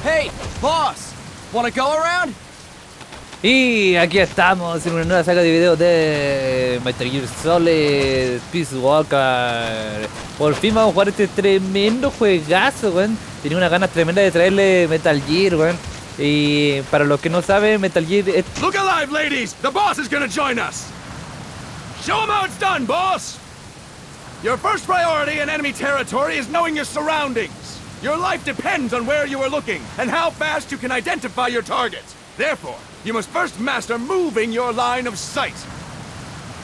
Hey, boss! Wanna go around? Y aquí estamos en una nueva saga de videos de Metal Gear Solid Peace Walker. Por fin vamos a jugar este tremendo juegazo, weón. Tenía unas ganas tremendas de traerle Metal Gear, weón. Y para los que no saben, Metal Gear es... Look alive, ladies! The boss is gonna join us! Show him how it's done, boss! Your first priority in enemy territory is knowing your surroundings. Your life depends on where you are looking and how fast you can identify your targets. Therefore, you must first master moving your line of sight.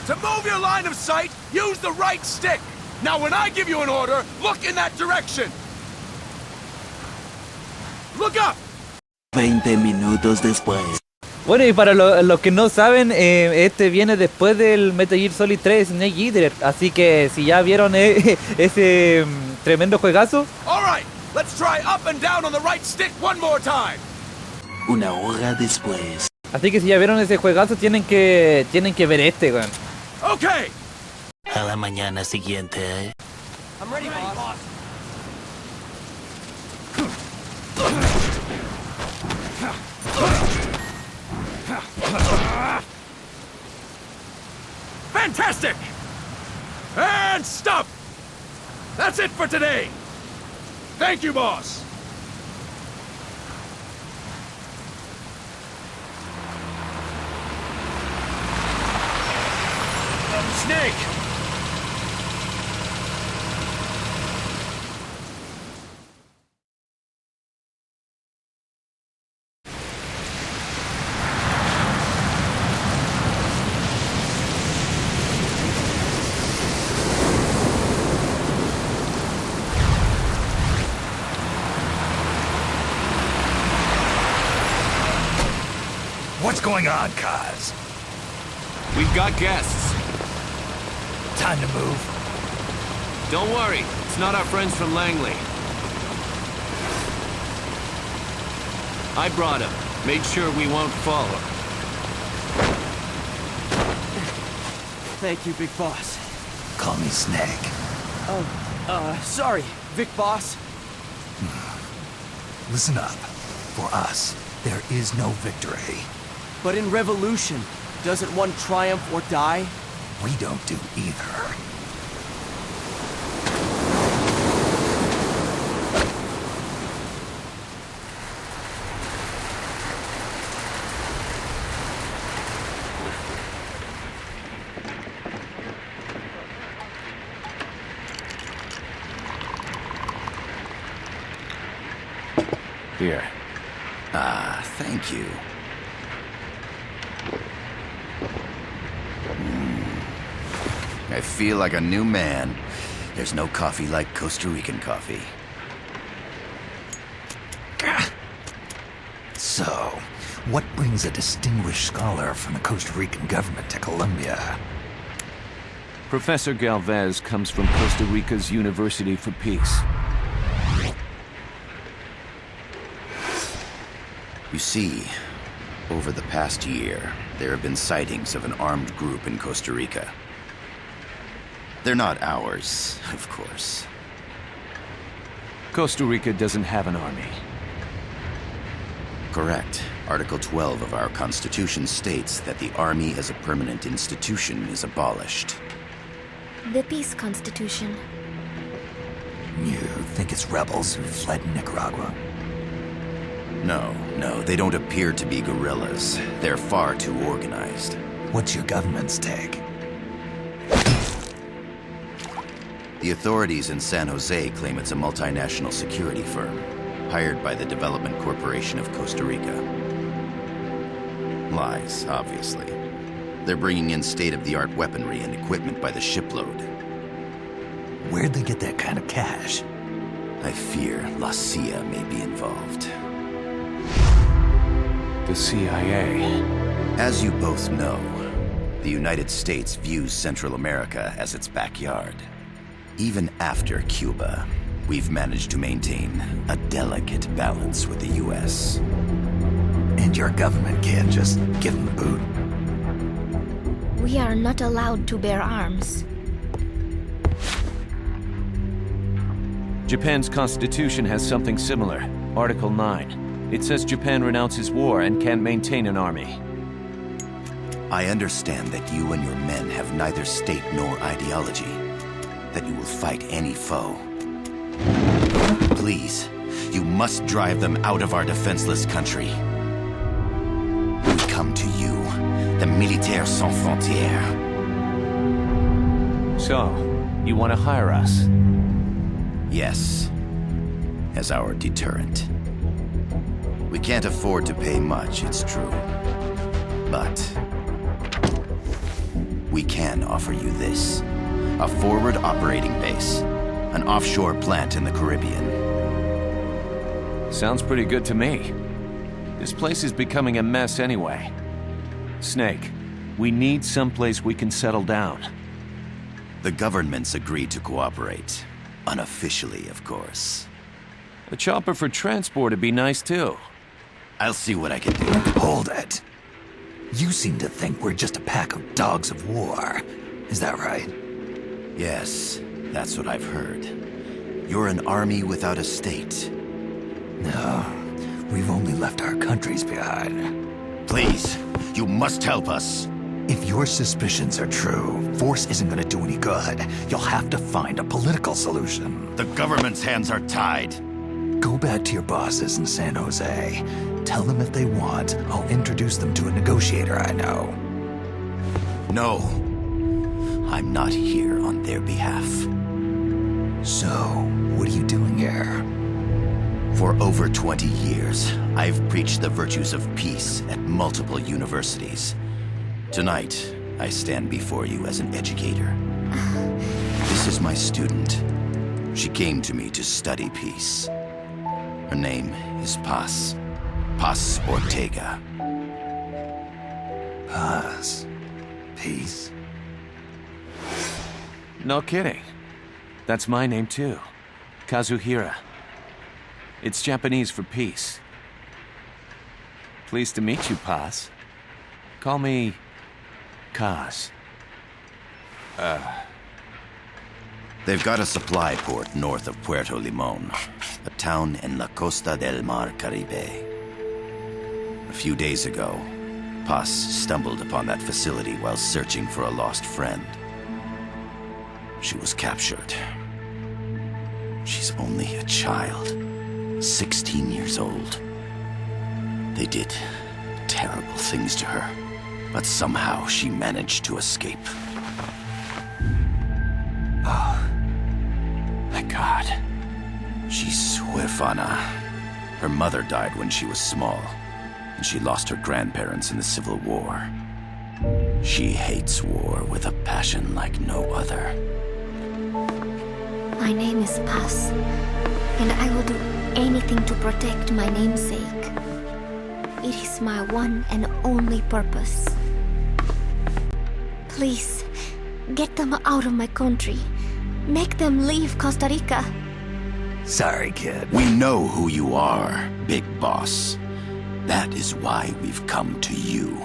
To move your line of sight, use the right stick. Now when I give you an order, look in that direction. Look up! 20 minutos después. Bueno, y para los que no saben, este viene después del Metal Gear Solid 3 Snake Eater. Así que si ya vieron ese tremendo juegazo. All right, let's try up and down on the right stick one more time. Una hora después. Así que si ya vieron ese juegazo, tienen que ver este, weón. Okay. A la mañana siguiente. I'm ready, boss. Fantastic! And stop! That's it for today! Thank you, boss! Snake! What's going on, Kaz? We've got guests. Time to move. Don't worry, it's not our friends from Langley. I brought him. Made sure we won't follow. Thank you, Big Boss. Call me Snake. Sorry, Vic Boss. Listen up. For us, there is no victory. But in revolution, doesn't one triumph or die? We don't do either. Here. Ah, thank you. I feel like a new man. There's no coffee like Costa Rican coffee. So, what brings a distinguished scholar from the Costa Rican government to Colombia? Professor Galvez comes from Costa Rica's University for Peace. You see, over the past year, there have been sightings of an armed group in Costa Rica. They're not ours, of course. Costa Rica doesn't have an army. Correct. Article 12 of our Constitution states that the Army as a permanent institution is abolished. The Peace Constitution. You think it's rebels who fled Nicaragua? No, they don't appear to be guerrillas. They're far too organized. What's your government's take? The authorities in San Jose claim it's a multinational security firm, hired by the Development Corporation of Costa Rica. Lies, obviously. They're bringing in state-of-the-art weaponry and equipment by the shipload. Where'd they get that kind of cash? I fear La CIA may be involved. The CIA. As you both know, the United States views Central America as its backyard. Even after Cuba, we've managed to maintain a delicate balance with the U.S. And your government can't just give them the boot? We are not allowed to bear arms. Japan's constitution has something similar. Article 9. It says Japan renounces war and can't maintain an army. I understand that you and your men have neither state nor ideology, that you will fight any foe. Please, you must drive them out of our defenseless country. We come to you, the Militaires Sans Frontières. So, you want to hire us? Yes, as our deterrent. We can't afford to pay much, it's true. But we can offer you this. A forward operating base. An offshore plant in the Caribbean. Sounds pretty good to me. This place is becoming a mess anyway. Snake, we need someplace we can settle down. The government's agreed to cooperate. Unofficially, of course. A chopper for transport would be nice too. I'll see what I can do. Hold it. You seem to think we're just a pack of dogs of war. Is that right? Yes, that's what I've heard. You're an army without a state. No, we've only left our countries behind. Please, you must help us. If your suspicions are true, force isn't gonna do any good. You'll have to find a political solution. The government's hands are tied. Go back to your bosses in San Jose. Tell them if they want, I'll introduce them to a negotiator I know. No. I'm not here on their behalf. So, what are you doing here? For over 20 years, I've preached the virtues of peace at multiple universities. Tonight, I stand before you as an educator. This is my student. She came to me to study peace. Her name is Paz. Paz Ortega. Paz. Peace. No kidding. That's my name too. Kazuhira. It's Japanese for peace. Pleased to meet you, Paz. Call me Kaz. They've got a supply port north of Puerto Limon, a town in la Costa del Mar Caribe. A few days ago, Paz stumbled upon that facility while searching for a lost friend. She was captured. She's only a child, 16 years old. They did terrible things to her, but somehow she managed to escape. Oh, thank God. She's huérfana. Her mother died when she was small, and she lost her grandparents in the Civil War. She hates war with a passion like no other. My name is Paz, and I will do anything to protect my namesake. It is my one and only purpose. Please, get them out of my country. Make them leave Costa Rica. Sorry, kid. We know who you are, Big Boss. That is why we've come to you.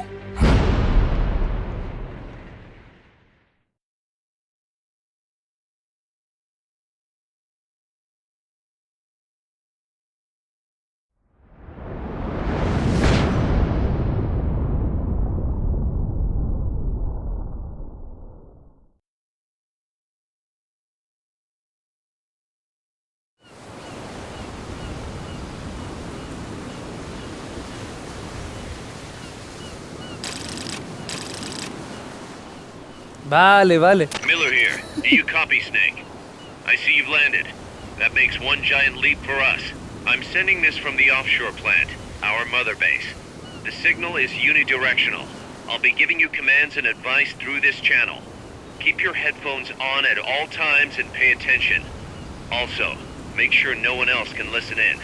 Vale, vale. Miller here. Do you copy, Snake? I see you've landed. That makes one giant leap for us. I'm sending this from the offshore plant, our mother base. The signal is unidirectional. I'll be giving you commands and advice through this channel. Keep your headphones on at all times and pay attention. Also, make sure no one else can listen in.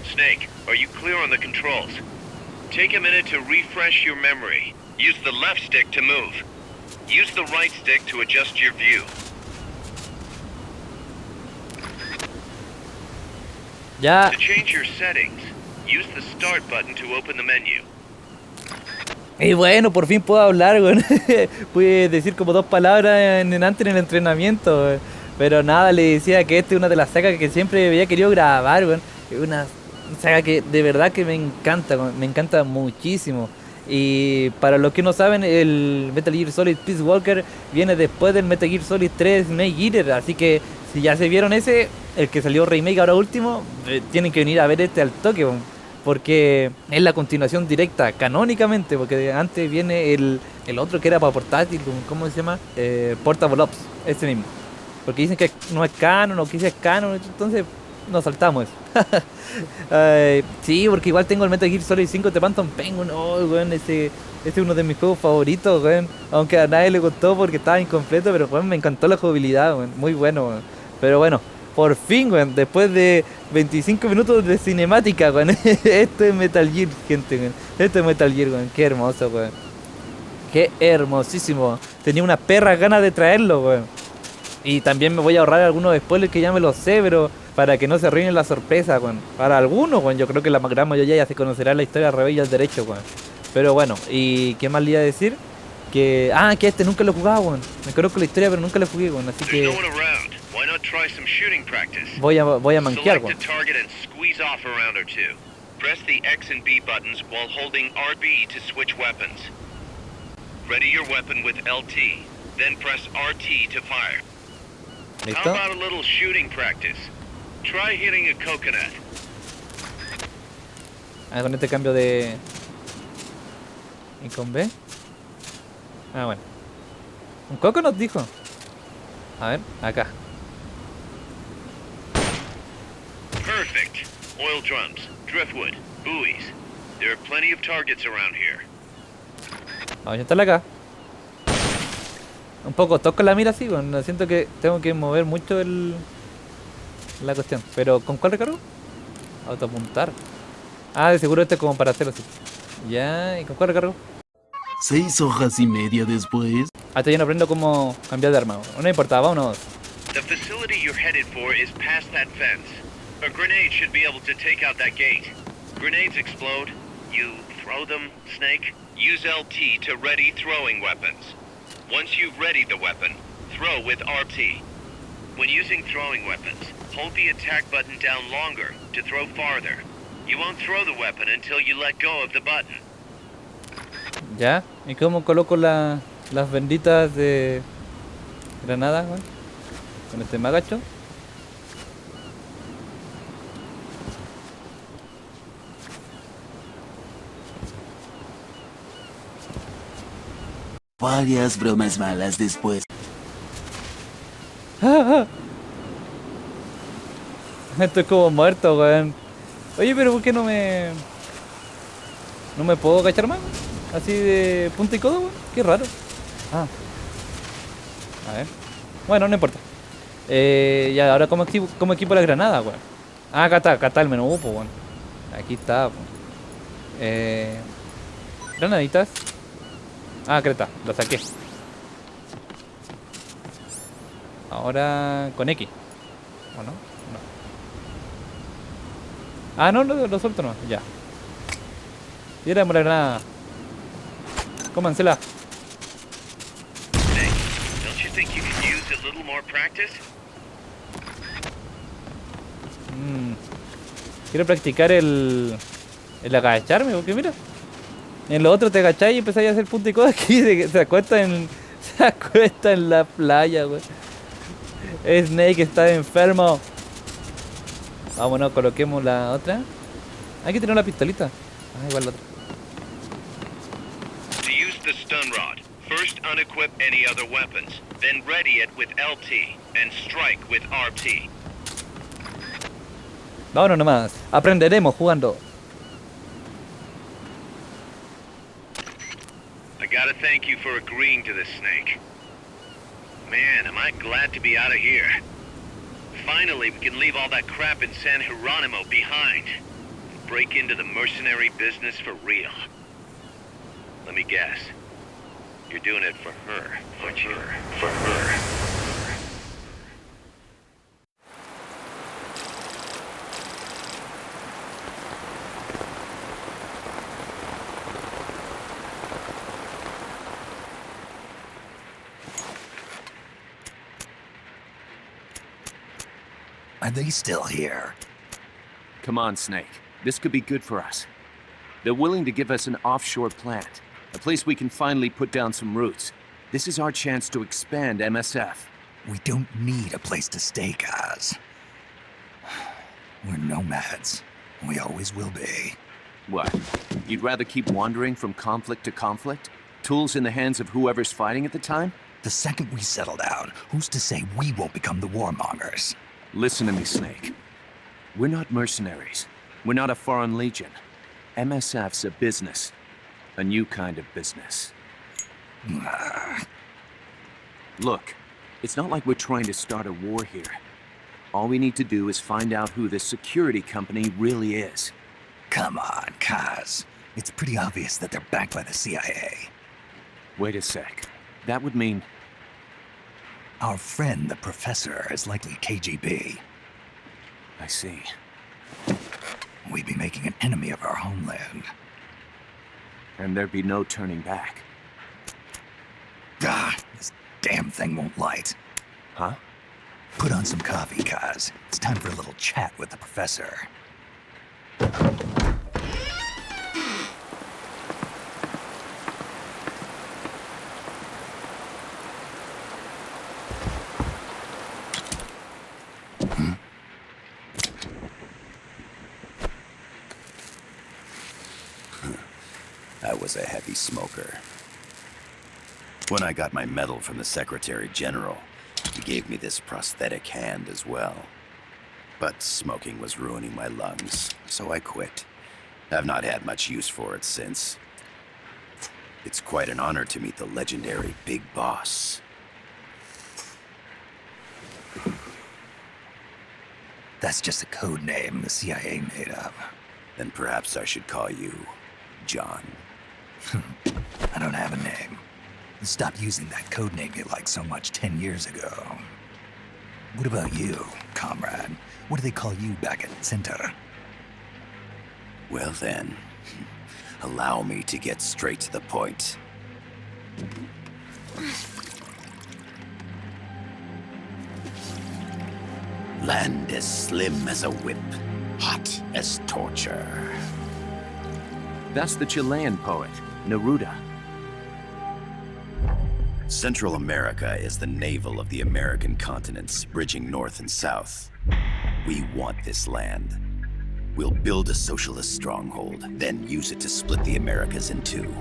Snake, are you clear on the controls? Take a minute to refresh your memory. Use the left stick to move. Use the right stick to adjust your view. Ya. To change your settings, use the start button to open the menu. Y bueno, por fin puedo hablar, güey. Pude decir como dos palabras antes en el entrenamiento, güey. Pero nada, le decía que esta es una de las sagas que siempre había querido grabar, güey. Es una saga que de verdad que me encanta muchísimo. Y para los que no saben, el Metal Gear Solid Peace Walker viene después del Metal Gear Solid 3 Snake Eater, así que si ya se vieron ese, el que salió remake ahora último, tienen que venir a ver este al toque, porque es la continuación directa, canónicamente, porque antes viene el otro que era para portátil, ¿cómo se llama? Portable Ops, este mismo. Porque dicen que no es canon, o que sí es canon, entonces nos saltamos eso. Sí, porque igual tengo el Metal Gear Solid 5 de Phantom Penguin. Oh, weón, ese es uno de mis juegos favoritos, weón. Aunque a nadie le gustó porque estaba incompleto, pero weón, me encantó la jugabilidad, weón. Muy bueno, weón. Pero bueno, por fin, weón, después de 25 minutos de cinemática, weón. Esto es Metal Gear, gente, weón. Esto es Metal Gear, weón. Qué hermoso, weón. Qué hermosísimo. Tenía unas perras ganas de traerlo, weón. Y también me voy a ahorrar algunos spoilers que ya me los sé, pero para que no se arruinen la sorpresa, weón. Para algunos, weón, yo creo que la gran mayoría ya se conocerá la historia de Rebelde y al derecho, weón. Pero bueno, ¿y qué más le iba a decir? Que este nunca lo jugaba, weón. Me conozco la historia, pero nunca lo jugué, weón. Así que voy a manquear, weón. Press the X and B buttons while holding RB to switch weapons. Ready your weapon with LT, then press RT to fire. ¿Listo? How about a little shooting practice? Try hitting a coconut. Con este cambio de... ¿Y con B? Bueno. Un coconut dijo. A ver, acá. Perfect. Oil drums, driftwood, buoys. There are plenty of targets around here. Vamos a intentarla acá. Un poco toco la mira así, bueno, siento que tengo que mover mucho la cuestión. Pero ¿con cuál recargo? Autoapuntar. De seguro este es como para hacerlo así. Ya, ¿y con cuál recargo? 6 horas y media después. Hasta ya no aprendo cómo cambiar de arma. No importa, vámonos. The facility you're headed for is past that fence. A grenade should be able to take out that gate. Grenades explode. You throw them, Snake. Use LT to ready throwing weapons. Once you've readied the weapon, throw with RT. When using throwing weapons, hold the attack button down longer to throw farther. You won't throw the weapon until you let go of the button. Ya, ¿y cómo coloco las benditas de granadas, güey? Con este me agacho. Varias bromas malas después. Estoy como muerto, weón. Oye, pero ¿por qué no me puedo agachar más? Así de punta y codo, weón. Qué raro. A ver. Bueno, no importa. Ya, ahora ¿cómo equipo la granada, weón? Acá está el menú, pues, weón. Aquí está, weón. Granaditas. Acá está, lo saqué. Ahora con X. ¿O no? No. No, lo suelto no. Ya. Tiramos la granada. Cómansela. Quiero practicar el agacharme, porque mira. En lo otro te agachás y empezás a hacer punto y coda. Aquí se acuesta en la playa, güey. Snake está enfermo. Vámonos, coloquemos la otra. Hay que tener una pistolita. Igual la otra. To use the stun rod, first unequip any other weapons, then ready it with LT and strike with RT. Vámonos nomás. Aprenderemos jugando. I gotta thank you for agreeing to this, Snake. Man, am I glad to be out of here. Finally, we can leave all that crap in San Geronimo behind. Break into the mercenary business for real. Let me guess. You're doing it for her, aren't you? For her. Are they still here? Come on, Snake. This could be good for us. They're willing to give us an offshore plant, a place we can finally put down some roots. This is our chance to expand MSF. We don't need a place to stay, guys. We're nomads. We always will be. What? You'd rather keep wandering from conflict to conflict? Tools in the hands of whoever's fighting at the time? The second we settle down, who's to say we won't become the warmongers? Listen to me, Snake. We're not mercenaries. We're not a foreign legion. MSF's a business. A new kind of business. Look, it's not like we're trying to start a war here. All we need to do is find out who this security company really is. Come on, Kaz. It's pretty obvious that they're backed by the CIA. Wait a sec. That would mean... Our friend, the professor, is likely KGB. I see. We'd be making an enemy of our homeland. And there'd be no turning back. Ah, this damn thing won't light. Huh? Put on some coffee, Kaz. It's time for a little chat with the professor. I was a heavy smoker. When I got my medal from the Secretary General, he gave me this prosthetic hand as well. But smoking was ruining my lungs, so I quit. I've not had much use for it since. It's quite an honor to meet the legendary Big Boss. That's just a code name the CIA made up. Then perhaps I should call you John. I don't have a name. You stopped using that code name you liked so much 10 years ago. What about you, comrade? What do they call you back at Center? Well then, allow me to get straight to the point. Land as slim as a whip, hot as torture. That's the Chilean poet, Neruda. Central America is the navel of the American continents, bridging north and south. We want this land. We'll build a socialist stronghold, then use it to split the Americas in two.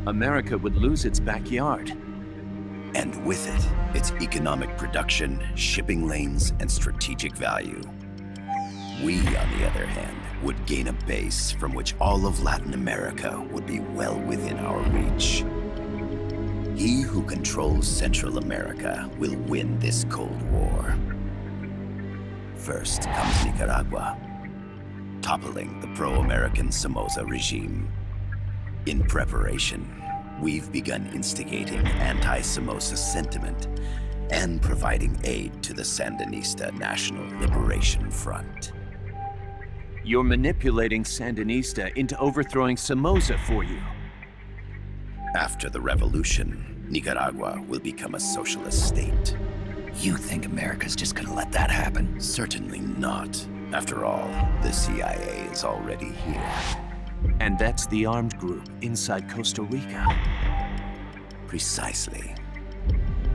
America would lose its backyard. And with it, its economic production, shipping lanes, and strategic value. We, on the other hand, would gain a base from which all of Latin America would be well within our reach. He who controls Central America will win this Cold War. First comes Nicaragua, toppling the pro-American Somoza regime. In preparation, we've begun instigating anti-Somoza sentiment and providing aid to the Sandinista National Liberation Front. You're manipulating Sandinista into overthrowing Somoza for you. After the revolution, Nicaragua will become a socialist state. You think America's just gonna let that happen? Certainly not. After all, the CIA is already here. And that's the armed group inside Costa Rica. Precisely.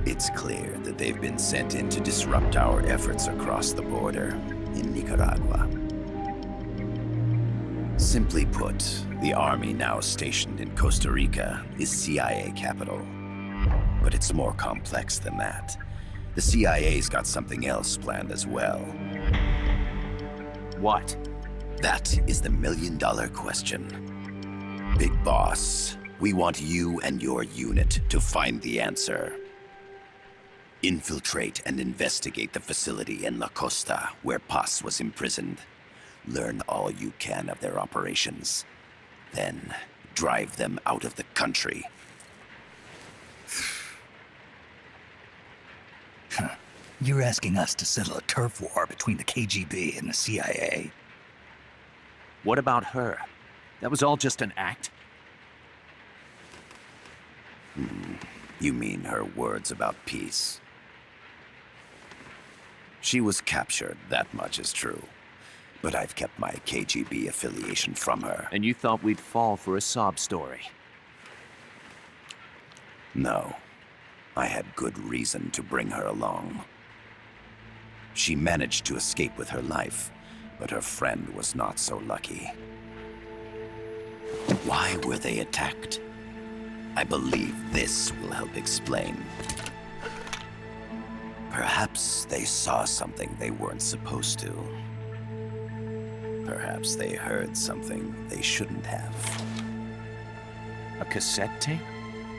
It's clear that they've been sent in to disrupt our efforts across the border in Nicaragua. Simply put, the army now stationed in Costa Rica is CIA capital. But it's more complex than that. The CIA's got something else planned as well. What? That is the million-dollar question. Big Boss, we want you and your unit to find the answer. Infiltrate and investigate the facility in La Costa where Paz was imprisoned. Learn all you can of their operations. Then, drive them out of the country. You're asking us to settle a turf war between the KGB and the CIA? What about her? That was all just an act? You mean her words about peace? She was captured, that much is true. But I've kept my KGB affiliation from her. And you thought we'd fall for a sob story? No. I had good reason to bring her along. She managed to escape with her life, but her friend was not so lucky. Why were they attacked? I believe this will help explain. Perhaps they saw something they weren't supposed to. Perhaps they heard something they shouldn't have. A cassette tape?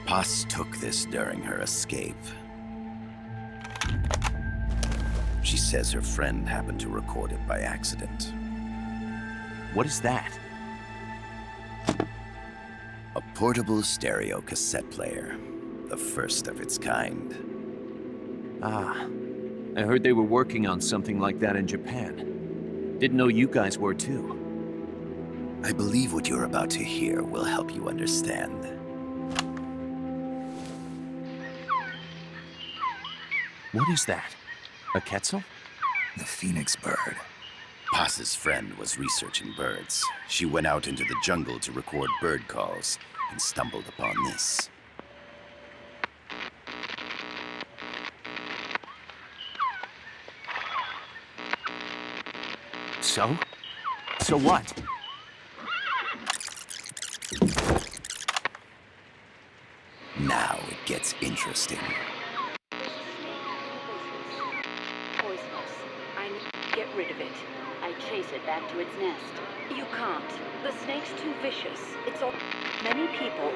Paz took this during her escape. She says her friend happened to record it by accident. What is that? A portable stereo cassette player. The first of its kind. Ah, I heard they were working on something like that in Japan. Didn't know you guys were too. I believe what you're about to hear will help you understand. What is that? A quetzal? The phoenix bird. Paz's friend was researching birds. She went out into the jungle to record bird calls and stumbled upon this. So? So what? Now it gets interesting. Poisonous. I need to get rid of it. I chase it back to its nest. You can't. The snake's too vicious. It's all many people.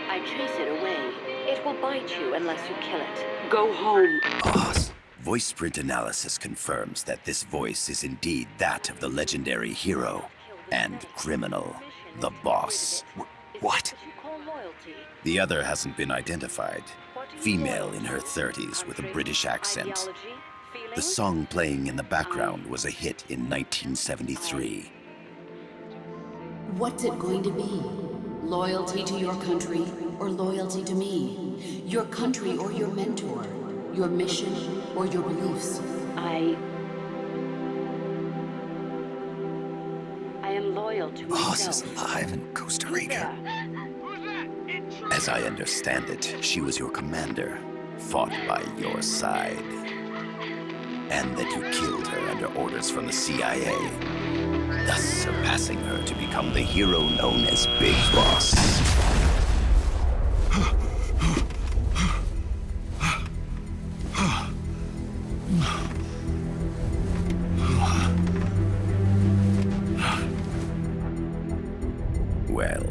I chase it away. It will bite you unless you kill it. Go home. Boss. Voice print analysis confirms that this voice is indeed that of the legendary hero and criminal, the boss. What? The other hasn't been identified. Female in her 30s with a British accent. The song playing in the background was a hit in 1973. What's it going to be? Loyalty to your country or loyalty to me? Your country or your mentor? Your mission or your beliefs? I am loyal to Boss myself. is alive in Costa Rica. As I understand it, she was your commander, fought by your side. And that you killed her under orders from the CIA, thus surpassing her to become the hero known as Big Boss. Well,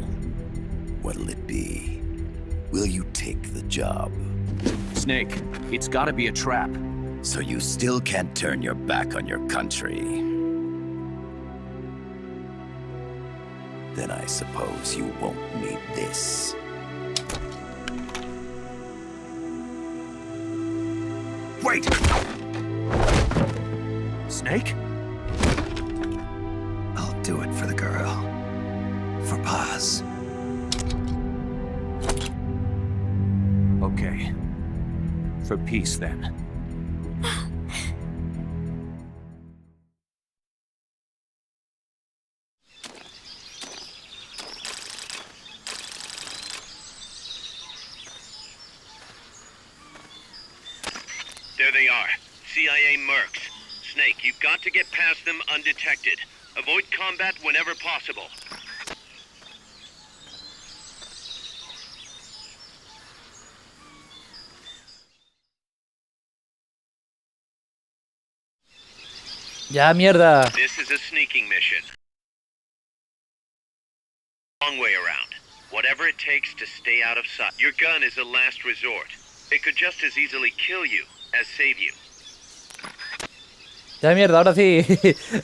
what'll it be? Will you take the job? Snake, it's gotta be a trap. So you still can't turn your back on your country? Then I suppose you won't need this. Wait! Snake? I'll do it for the girl. For Paz. Okay. For peace, then. There they are. CIA mercs. Snake, you've got to get past them undetected. Avoid combat whenever possible. Ya, mierda. This is a sneaking mission. Long way around. Whatever it takes to stay out of sight. Your gun is a last resort. It could just as easily kill you as save you. Ya, mierda, ahora sí.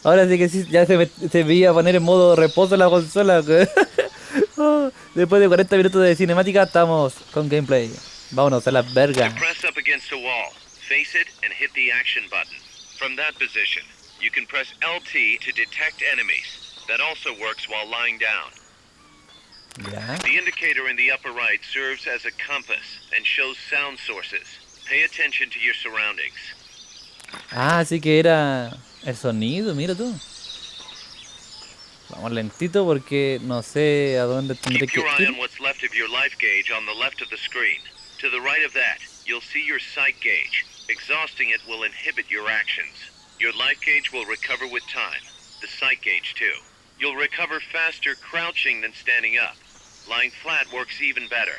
Ahora sí que sí, ya se veía poner en modo reposo la consola. Después de 40 minutos de cinemática, estamos con gameplay. Vámonos a la verga. Press up against a wall. Face it and hit the action button. From that position, you can press LT to detect enemies. That also works while lying down. Ya. The indicator in the upper right serves as a compass and shows sound sources. Pay attention to your surroundings. Ah, sí que era el sonido, mira tú. Vamos lentito porque no sé a dónde tendré Keep que your eye ir. on what's left of your life gauge on the left of the screen. To the right of that, you'll see your sight gauge. Exhausting it will inhibit your actions. Your life gauge will recover with time. The sight gauge too. You'll recover faster crouching than standing up. Lying flat works even better.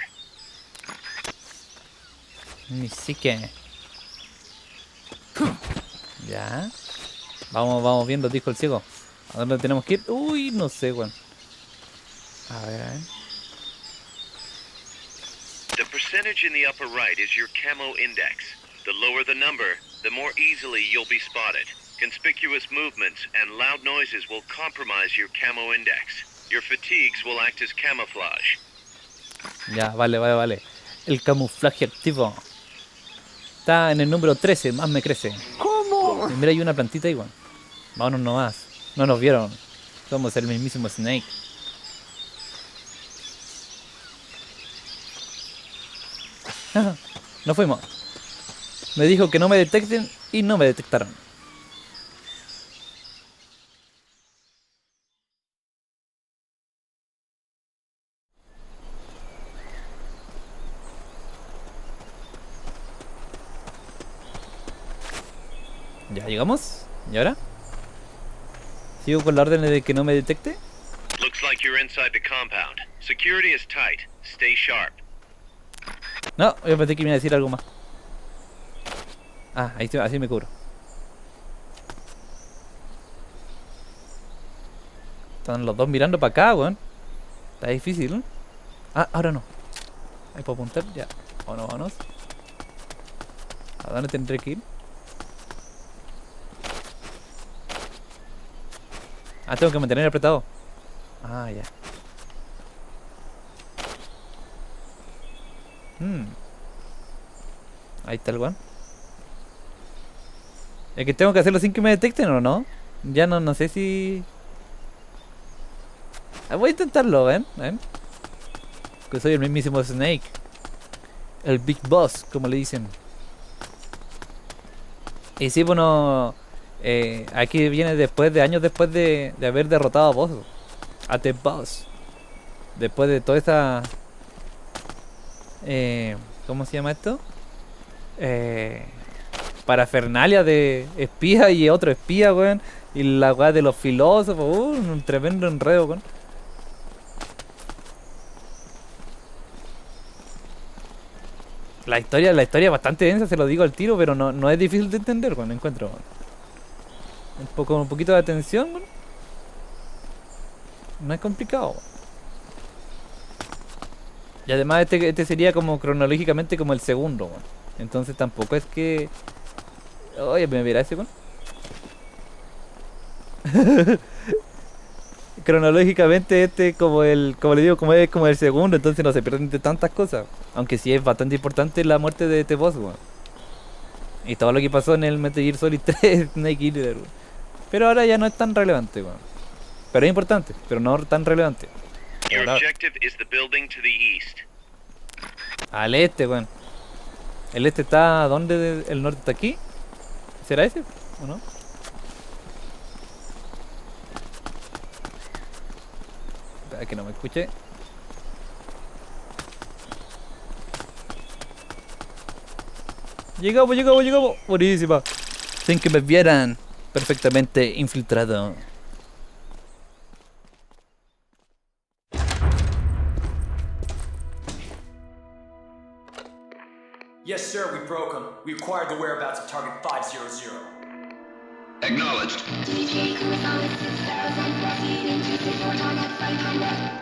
Ni siquiera. Ya. Vamos viendo, dijo el ciego. ¿A dónde tenemos que ir? Uy, no sé, weón. A ver. The percentage in the upper right is your camo index. The lower the number, the more easily you'll be spotted. Conspicuous movements and loud noises will compromise your camo index. Your fatigues will act as camouflage. Ya, vale. El camuflaje activo. Está en el número 13, más me crece. ¿Cómo? Y mira, hay una plantita igual. Vámonos nomás. No nos vieron. Somos el mismísimo Snake. Nos fuimos. Me dijo que no me detecten y no me detectaron. Ya llegamos. ¿Y ahora? ¿Sigo con la orden de que no me detecte? Looks like you're inside the compound. Security is tight. Stay sharp. No, yo pensé que me iba a decir algo más. Ah, ahí así me cubro. Están los dos mirando para acá, weón. Está difícil, ¿no? Ah, ahora no. Ahí puedo apuntar, ya. Vámonos. ¿A dónde tendré que ir? Ah, tengo que mantener apretado. Ah, ya. Ahí está el weón. Es que tengo que hacerlo sin que me detecten o no. Ya no sé si... voy a intentarlo, ¿ven? Que soy el mismísimo Snake. El Big Boss, como le dicen. Y sí, bueno... aquí viene después de años después de haber derrotado a Boss. A The Boss. Después de toda esta... ¿cómo se llama esto? Parafernalia de espía y otro espía, weón. Y la weá de los filósofos. Un tremendo enredo, weón. La historia es bastante densa, se lo digo al tiro, pero no es difícil de entender, weón. Encuentro, weón. Un poquito de atención, weón. No es complicado, weón. Y además este sería como cronológicamente como el segundo, weón. Entonces tampoco es que... Oye, ¿me verá ese, weón? Cronológicamente como le digo, como es como el segundo, entonces no se pierden de tantas cosas. Aunque sí es bastante importante la muerte de este boss, weón. Y todo lo que pasó en el Metal Gear Solid 3 Snake Eater, weón. Pero ahora ya no es tan relevante, weón. Pero es importante, pero no tan relevante. Your objective is the building to the east. Al este, weón. El este está... ¿Dónde? ¿El norte está aquí? ¿Será ese? ¿O no? Espera que no me escuche. Llegamos. Buenísima. Sin que me vieran. Perfectamente infiltrado. Yes, sir, we broke them. We acquired the whereabouts of target 500. Acknowledged.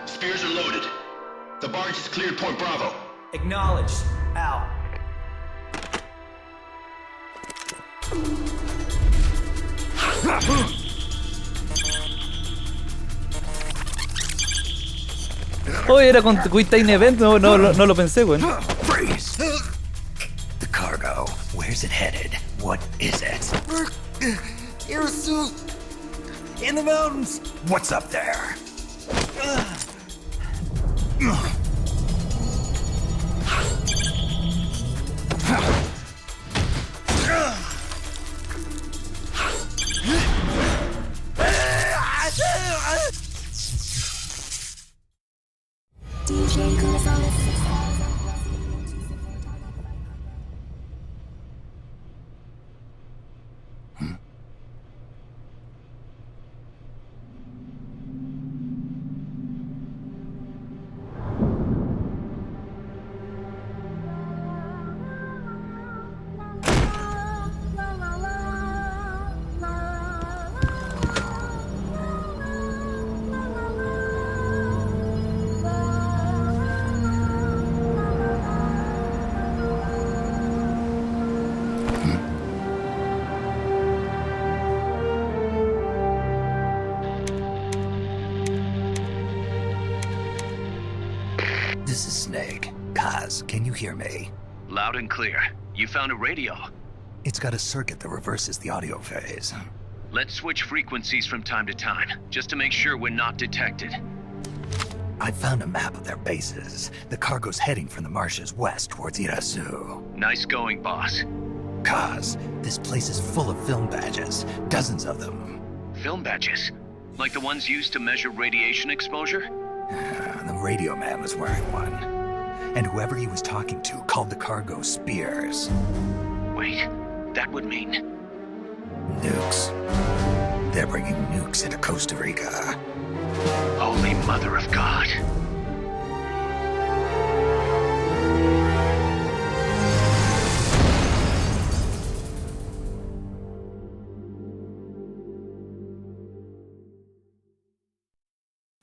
Spears are loaded. The barge has cleared Point Bravo. Acknowledged. Out. Oh, era Conquista in Event. No lo pensé, güey. Freeze. The cargo. Where's it headed? What is it? In the mountains. What's up there? This is Snake. Kaz, can you hear me? Loud and clear. You found a radio. It's got a circuit that reverses the audio phase. Let's switch frequencies from time to time, just to make sure we're not detected. I found a map of their bases. The cargo's heading from the marshes west towards Irasu. Nice going, boss. Kaz, this place is full of film badges. Dozens of them. Film badges? Like the ones used to measure radiation exposure? The radio man was wearing one. And whoever he was talking to called the cargo spears. Wait, that would mean... Nukes. They're bringing nukes into Costa Rica. Holy Mother of God.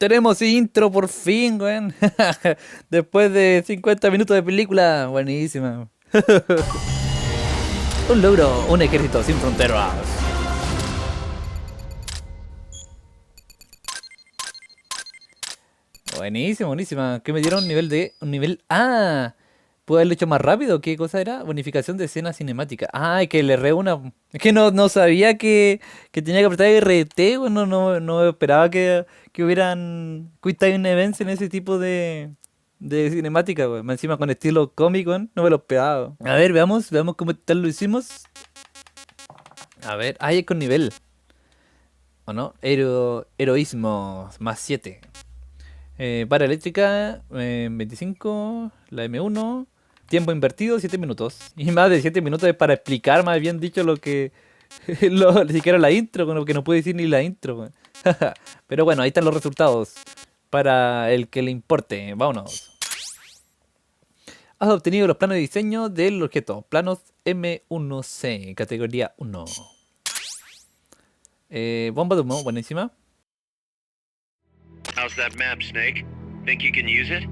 Tenemos intro por fin, weón. Después de 50 minutos de película. Buenísima. Un logro, un ejército sin fronteras. Buenísima, buenísima. ¿Qué me dieron? Un nivel... ¡Ah! ¿Puedo haberlo hecho más rápido? ¿Qué cosa era? Bonificación de escena cinemática. Ah, que le reúna. Es que no sabía que tenía que apretar RT, bueno, no esperaba que hubieran Quick Time Events en ese tipo de cinemática, güey. Encima con estilo cómic, güey. No me lo esperaba. A ver, veamos cómo tal lo hicimos. A ver, ahí es con nivel. ¿O no? Heroísmo, más 7. Para eléctrica, 25. La M1. Tiempo invertido, 7 minutos. Y más de 7 minutos es para explicar, más bien dicho, lo que... ni siquiera la intro, con lo que no puedo decir ni la intro. Pero bueno, ahí están los resultados. Para el que le importe. Vámonos. Has obtenido los planos de diseño del objeto. Planos M1C, categoría 1. Bomba de humo, buenísima. How's that map, Snake? Think you can use it?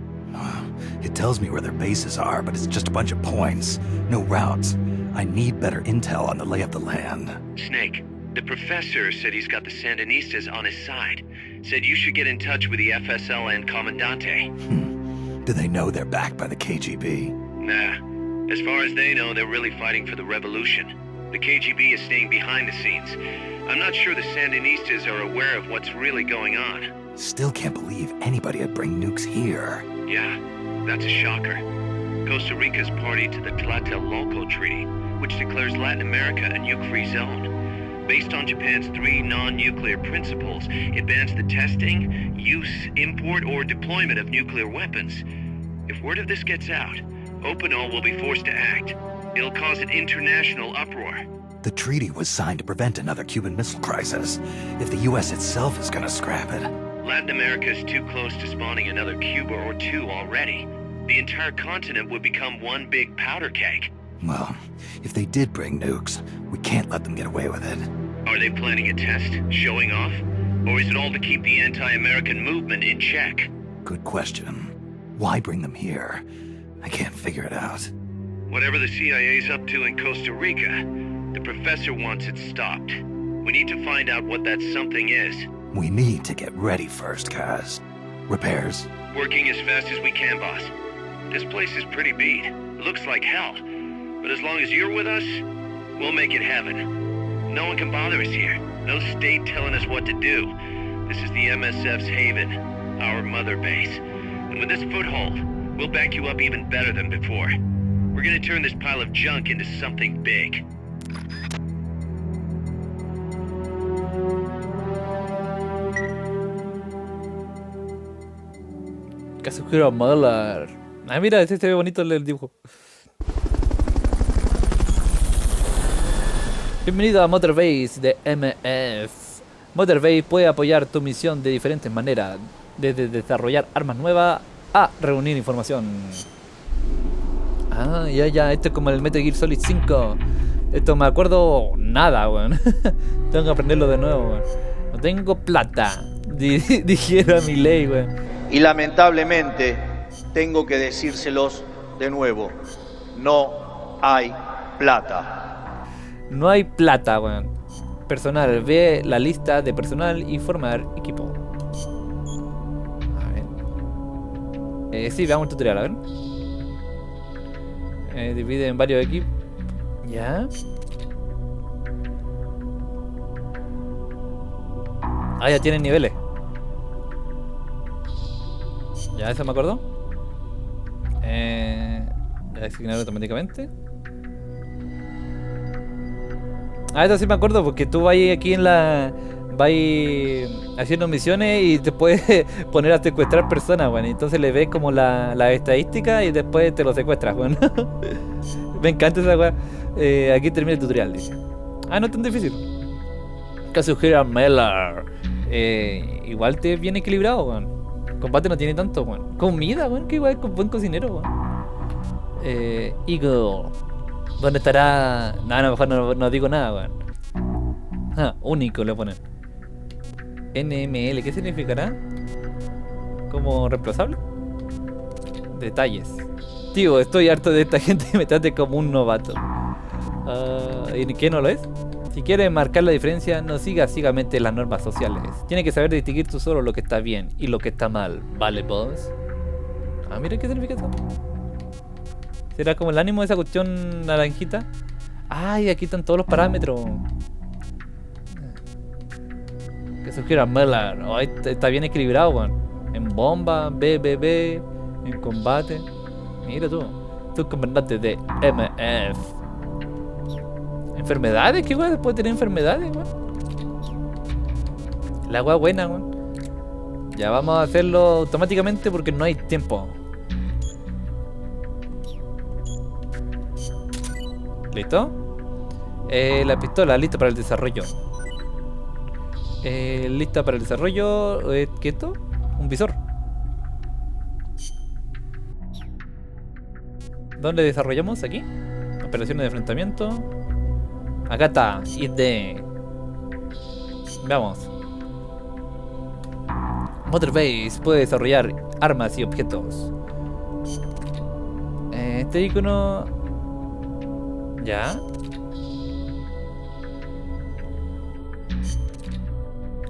It tells me where their bases are, but it's just a bunch of points. No routes. I need better intel on the lay of the land. Snake, the professor said he's got the Sandinistas on his side. Said you should get in touch with the FSL and Comandante. Do they know they're backed by the KGB? Nah. As far as they know, they're really fighting for the revolution. The KGB is staying behind the scenes. I'm not sure the Sandinistas are aware of what's really going on. Still can't believe anybody would bring nukes here. Yeah, that's a shocker. Costa Rica's party to the Tlatelolco Treaty, which declares Latin America a nuke-free zone. Based on Japan's 3 non-nuclear principles, it bans the testing, use, import, or deployment of nuclear weapons. If word of this gets out, Opinol will be forced to act. It'll cause an international uproar. The treaty was signed to prevent another Cuban Missile Crisis. If the U.S. itself is gonna scrap it... Latin America is too close to spawning another Cuba or 2 already. The entire continent would become one big powder keg. Well, if they did bring nukes, we can't let them get away with it. Are they planning a test? Showing off? Or is it all to keep the anti-American movement in check? Good question. Why bring them here? I can't figure it out. Whatever the CIA's up to in Costa Rica, the professor wants it stopped. We need to find out what that something is. We need to get ready first, Kaz. Repairs? Working as fast as we can, boss. This place is pretty beat. It looks like hell. But as long as you're with us, we'll make it heaven. No one can bother us here. No state telling us what to do. This is the MSF's haven, our mother base. And with this foothold, we'll back you up even better than before. We're gonna turn this pile of junk into something big. Kazuhiro Miller. Ah, mira, este se ve bonito el dibujo. Bienvenido a Motorbase de MF. Motorbase puede apoyar tu misión de diferentes maneras, desde desarrollar armas nuevas a reunir información. Ah, ya, esto es como el Metal Gear Solid 5. Esto me acuerdo nada, weón. Tengo que aprenderlo de nuevo, weón. No tengo plata, dijera mi ley, weón. Y lamentablemente tengo que decírselos de nuevo. No hay plata. No hay plata, weón. Personal, ve la lista de personal y formar equipo. A ver. Sí, veamos el tutorial, a ver. Divide en varios equipos. Ya. Ah, ya tienen niveles. Ya, eso me acuerdo. Ya asignado automáticamente. Ah, esto sí me acuerdo porque tú vas aquí en la... vas haciendo misiones y te puedes poner a secuestrar personas, bueno. Entonces le ves como la estadística y después te lo secuestras, bueno. Me encanta esa weá. Aquí termina el tutorial, dice. Ah, no es tan difícil. Kazuhiro Miller. Igual te viene equilibrado, weón. Combate no tiene tanto, weón. Comida, weón. Qué weón, buen cocinero, weón. Eagle. ¿Dónde estará? No, mejor no digo nada, weón. Ah, único le ponen. NML, ¿qué significará? ¿Como reemplazable? Detalles. Tío, estoy harto de esta gente que me trate como un novato. ¿Y qué no lo es? Si quieres marcar la diferencia, no sigas ciegamente las normas sociales. Tienes que saber distinguir tú solo lo que está bien y lo que está mal, ¿vale, boss? Ah, mira qué significa eso. ¿Será como el ánimo de esa cuestión naranjita? Ay, aquí están todos los parámetros. Que sugiera Miller. Oh, está bien equilibrado, weón. En bomba, BBB, en combate. Mira tú. Tu comandante de MF. ¿Enfermedades? ¿Qué weón? ¿Puede tener enfermedades, weón? La weá buena, weón. Ya vamos a hacerlo automáticamente porque no hay tiempo. ¿Listo? La pistola, lista para el desarrollo. Lista para el desarrollo. ¿Qué es esto? Un visor. ¿Dónde desarrollamos? Aquí. Operaciones de enfrentamiento. Acá está. ID. Veamos. Motorbase puede desarrollar armas y objetos. Este icono. Ya.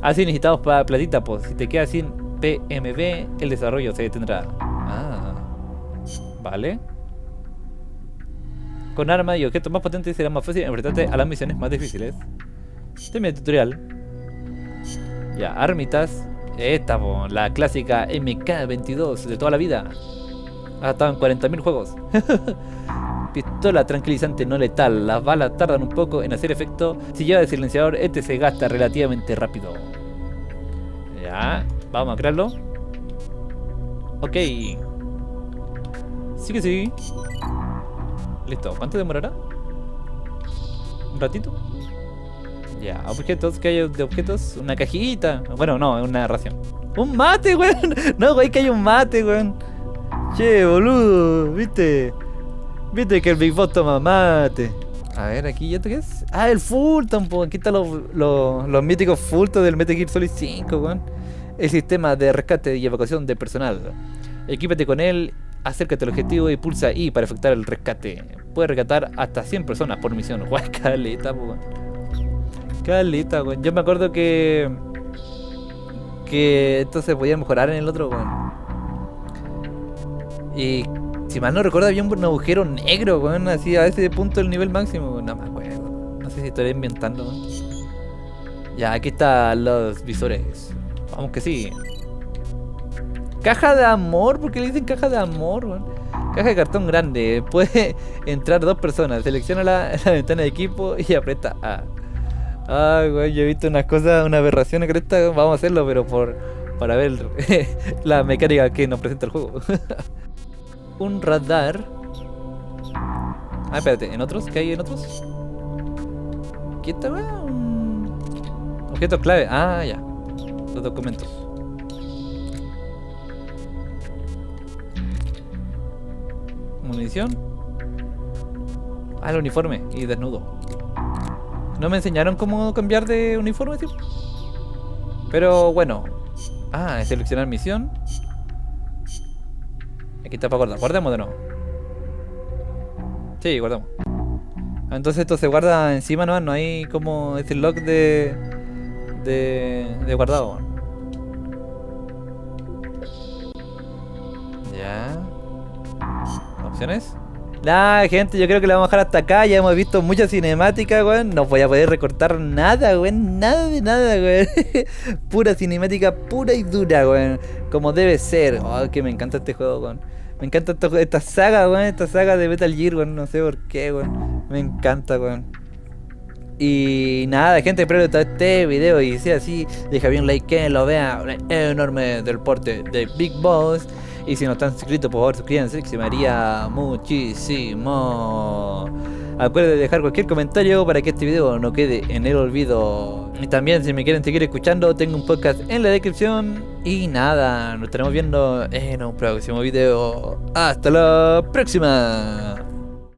Así necesitamos para platita, pues. Si te quedas sin PMB, el desarrollo se detendrá. Ah. Vale. Con armas y objetos más potentes será más fácil enfrentarte a las misiones más difíciles. Termina el tutorial. Ya, armitas. Esta, po, la clásica MK22 de toda la vida. Ha estado en 40.000 juegos. Pistola tranquilizante no letal. Las balas tardan un poco en hacer efecto. Si lleva de silenciador, este se gasta relativamente rápido. Ya, vamos a crearlo. Ok. Sí que sí. Listo, ¿cuánto demorará? ¿Un ratito? Ya, objetos, ¿qué hay de objetos? Una cajita. Bueno, no, es una ración. ¡Un mate, weón! No, güey, que hay un mate, weón. Che, boludo, ¿viste? Viste que el Big Boss toma mate. A ver, aquí, ¿esto qué es? Ah, el Fulton, pues aquí están los míticos Fulton del Metal Gear Solid 5, weón. El sistema de rescate y evacuación de personal. Equípate con él, acércate al objetivo y pulsa I para efectuar el rescate. Puede rescatar hasta 100 personas por misión. Guay, caleta, weón. Caleta, weón. Yo me acuerdo que esto se podía mejorar en el otro, weón. Y si mal no recuerdo, había un agujero negro, weón, así a ese punto del nivel máximo, weón. No me acuerdo. No sé si estoy inventando, weón. Ya, aquí están los visores. Vamos que sí. Caja de amor, ¿por qué le dicen caja de amor, weón? Caja de cartón grande. Puede entrar 2 personas. Selecciona la ventana de equipo y aprieta A. Ay, weón, yo he visto unas cosas, una aberración con esta. Vamos a hacerlo, pero para ver la mecánica que nos presenta el juego. Un radar. Ah, espérate, ¿en otros? ¿Qué hay en otros? ¿Qué está, weón? Objetos clave. Ah, ya. Los documentos. Munición. Ah, el uniforme y desnudo. No me enseñaron cómo cambiar de uniforme, tío. Pero bueno. Ah, seleccionar misión. Aquí está para guardar. ¿Guardemos de nuevo? Sí, guardamos. Entonces esto se guarda encima, no hay como ese lock de guardado. Ya. Opciones. Nah, gente, yo creo que la vamos a dejar hasta acá. Ya hemos visto muchas cinemáticas, weón. No voy a poder recortar nada, weón. Nada de nada, weón. Pura cinemática, pura y dura, weón. Como debe ser. Oh, que me encanta este juego, weón. Me encanta esta saga, weón. Esta saga de Metal Gear, weón. No sé por qué, weón. Me encanta, weón. Y nada, gente, espero que este video y sea así, deja bien un like, que lo vea enorme del porte de Big Boss. Y si no están suscritos, por favor suscríbanse, que se me haría muchísimo. Acuérdense de dejar cualquier comentario para que este video no quede en el olvido. Y también si me quieren seguir escuchando, tengo un podcast en la descripción. Y nada, nos estaremos viendo en un próximo video. Hasta la próxima.